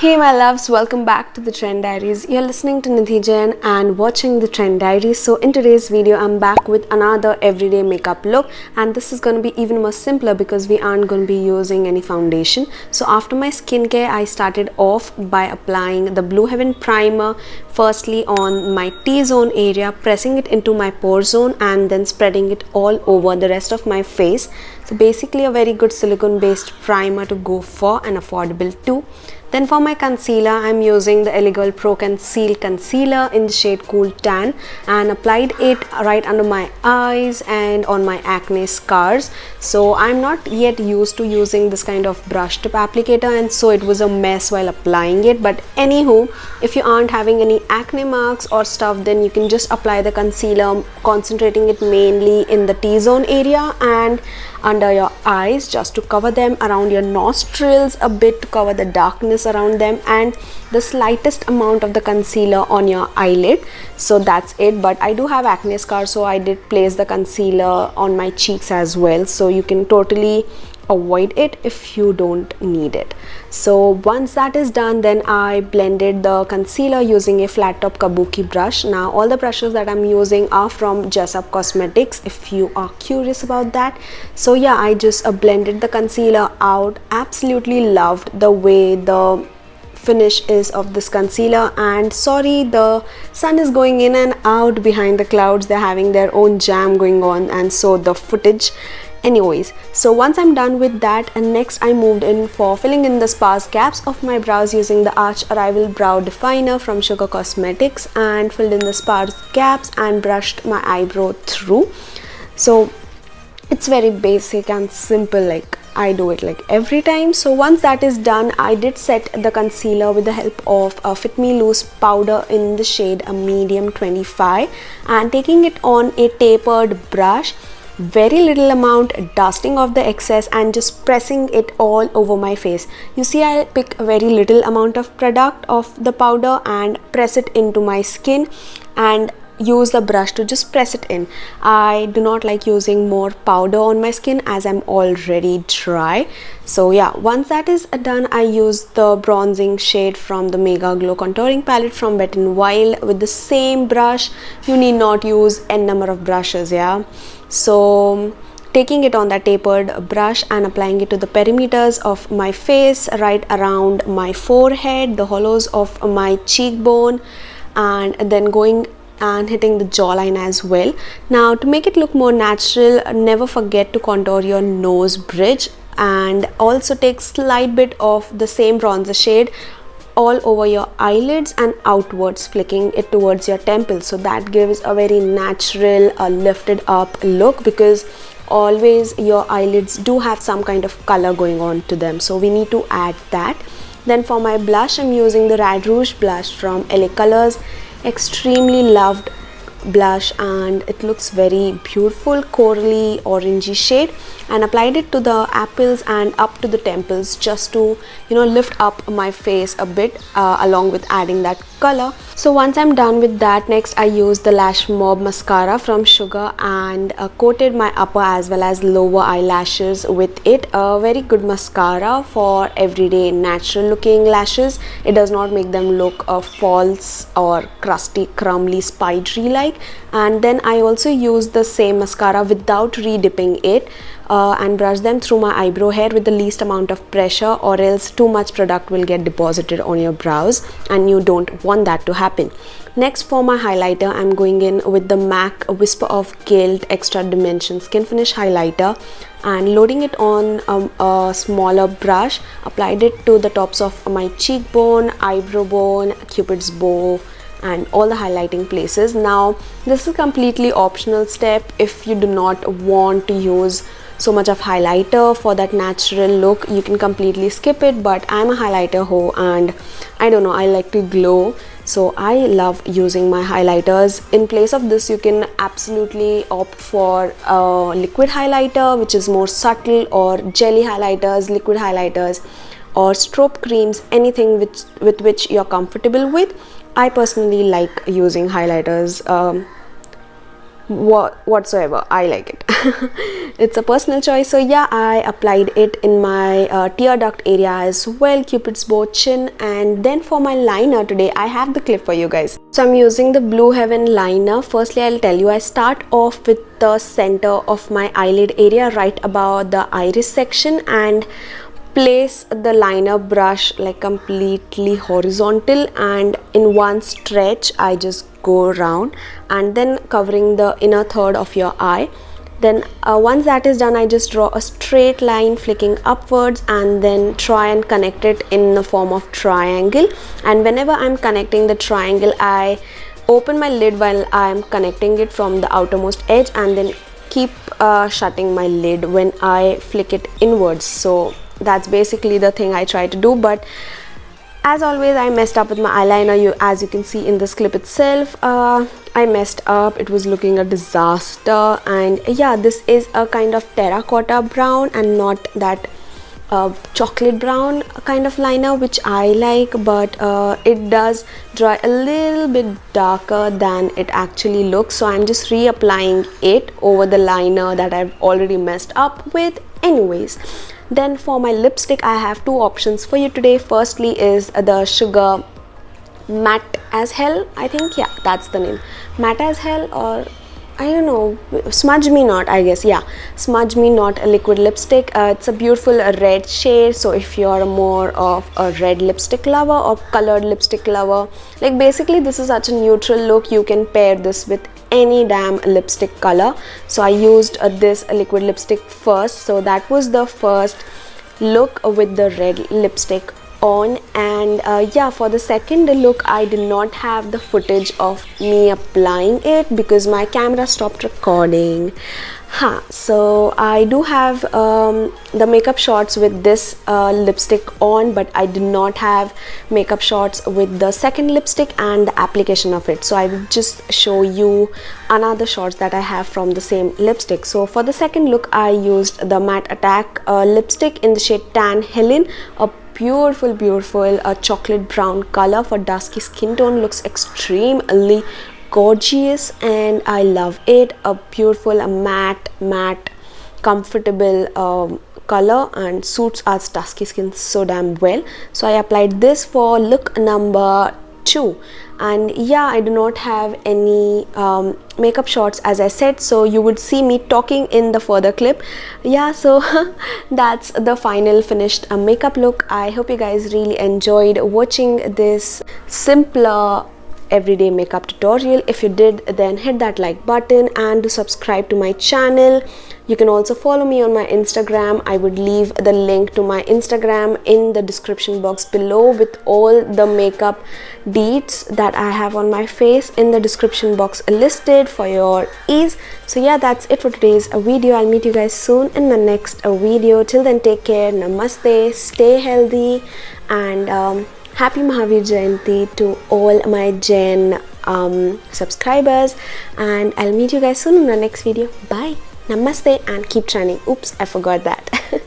Hey my loves, welcome back to the Trend Diaries. You're listening to Nidhi Jain and watching the Trend Diaries. So in today's video, I'm back with another everyday makeup look, and this is going to be even more simpler because we aren't going to be using any foundation. So after my skincare, I started off by applying the Blue Heaven primer firstly on my T-zone area, pressing it into my pore zone and then spreading it all over the rest of my face. So basically a very good silicone based primer to go for and affordable too. Then for my concealer, I'm using the Elegirl Pro Conceal Concealer in the shade Cool Tan and applied it right under my eyes and on my acne scars. So I'm not yet used to using this kind of brush tip applicator, and so it was a mess while applying it. But anywho, if you aren't having any acne marks or stuff, then you can just apply the concealer, concentrating it mainly in the T-zone area and under your eyes, just to cover them, around your nostrils a bit to cover the darkness around them, and the slightest amount of the concealer on your eyelid. So that's it. But I do have acne scars, so I did place the concealer on my cheeks as well, so you can totally avoid it if you don't need it. So once that is done, then I blended the concealer using a flat top kabuki brush. Now all the brushes that I'm using are from Jessup Cosmetics, if you are curious about that. So yeah, I just blended the concealer out. Absolutely loved the way the finish is of this concealer, and sorry, the sun is going in and out behind the clouds. They're having their own jam going on, and so the footage. Anyways, so once I'm done with that, and next I moved in for filling in the sparse gaps of my brows using the Arch Arrival Brow Definer from Sugar Cosmetics, and filled in the sparse gaps and brushed my eyebrow through. So it's very basic and simple, like I do it like every time. So once that is done, I did set the concealer with the help of a Fit Me Loose powder in the shade a medium 25, and taking it on a tapered brush, very little amount, dusting off the excess and just pressing it all over my face. You see, I pick a very little amount of product of the powder and press it into my skin and use the brush to just press it in. I do not like using more powder on my skin as I'm already dry. So yeah, once that is done, I use the bronzing shade from the Mega Glow contouring palette from WetNWild with the same brush. You need not use n number of brushes, yeah. So taking it on that tapered brush and applying it to the perimeters of my face, right around my forehead, the hollows of my cheekbone, and then going and hitting the jawline as well. Now to make it look more natural, never forget to contour your nose bridge, and also take slight bit of the same bronzer shade all over your eyelids and outwards, flicking it towards your temples. So that gives a very natural lifted up look, because always your eyelids do have some kind of color going on to them, so we need to add that. Then for my blush, I'm using the Rad Rouge blush from LA Colors. Extremely loved blush, and it looks very beautiful, corally orangey shade, and applied it to the apples and up to the temples, just to, you know, lift up my face a bit along with adding that color. So once I'm done with that, next I used the Lash Mob mascara from Sugar and coated my upper as well as lower eyelashes with it. A very good mascara for everyday natural looking lashes. It does not make them look false or crusty, crumbly, spidery like. And then I also used the same mascara without re-dipping it and brush them through my eyebrow hair with the least amount of pressure, or else too much product will get deposited on your brows and you don't want that to happen. Next, for my highlighter, I'm going in with the MAC Whisper of Guilt Extra Dimension Skin Finish Highlighter and loading it on a smaller brush, applied it to the tops of my cheekbone, eyebrow bone, cupid's bow, and all the highlighting places. Now this is a completely optional step. If you do not want to use so much of highlighter for that natural look, you can completely skip it, but I'm a highlighter hoe and I don't know, I like to glow, so I love using my highlighters. In place of this, you can absolutely opt for a liquid highlighter which is more subtle, or jelly highlighters, liquid highlighters, or strobe creams, anything with which you're comfortable with. I personally like using highlighters whatsoever. I like it. It's a personal choice. So yeah, I applied it in my tear duct area as well, Cupid's bow, chin. And then for my liner today, I have the clip for you guys. So I'm using the Blue Heaven liner. Firstly, I'll tell you, I start off with the center of my eyelid area, right above the iris section, and place the liner brush like completely horizontal, and in one stretch I just go around and then covering the inner third of your eye. Then once that is done, I just draw a straight line flicking upwards and then try and connect it in the form of triangle. And whenever I'm connecting the triangle, I open my lid while I'm connecting it from the outermost edge, and then keep shutting my lid when I flick it inwards. So that's basically the thing I try to do. But as always, I messed up with my eyeliner. As you can see in this clip itself, I messed up. It was looking a disaster. And yeah, this is a kind of terracotta brown and not that chocolate brown kind of liner, which I like, but it does dry a little bit darker than it actually looks. So I'm just reapplying it over the liner that I've already messed up with. Anyways, then for my lipstick, I have two options for you today. Firstly is the Sugar Matte as Hell, I think. Yeah, that's the name. Matte as Hell, or I don't know, Smudge Me Not, I guess. Yeah, Smudge Me Not, a liquid lipstick. It's a beautiful red shade. So if you're more of a red lipstick lover or colored lipstick lover, like basically this is such a neutral look, you can pair this with any damn lipstick color. So I used this liquid lipstick first. So that was the first look with the red lipstick on. And yeah, for the second look, I did not have the footage of me applying it because my camera stopped recording. So I do have the makeup shots with this lipstick on, but I did not have makeup shots with the second lipstick and the application of it. So I will just show you another shots that I have from the same lipstick. So for the second look, I used the Matte Attack lipstick in the shade Tan Helen, a beautiful chocolate brown color for dusky skin tone. Looks extremely gorgeous and I love it. A beautiful matte comfortable color and suits us dusky skin so damn well. So I applied this for look number 2. And yeah, I do not have any makeup shots, as I said, so you would see me talking in the further clip. Yeah, so that's the final finished makeup look. I hope you guys really enjoyed watching this simpler everyday makeup tutorial. If you did, then hit that like button and do subscribe to my channel. You can also follow me on my Instagram. I would leave the link to my Instagram in the description box below with all the makeup deets that I have on my face in the description box listed for your ease. So yeah, that's it for today's video. I'll meet you guys soon in the next video. Till then, take care, namaste, stay healthy, and Happy Mahavir Jayanti to all my Jain subscribers, and I'll meet you guys soon in the next video. Bye, namaste, and keep shining. Oops, I forgot that.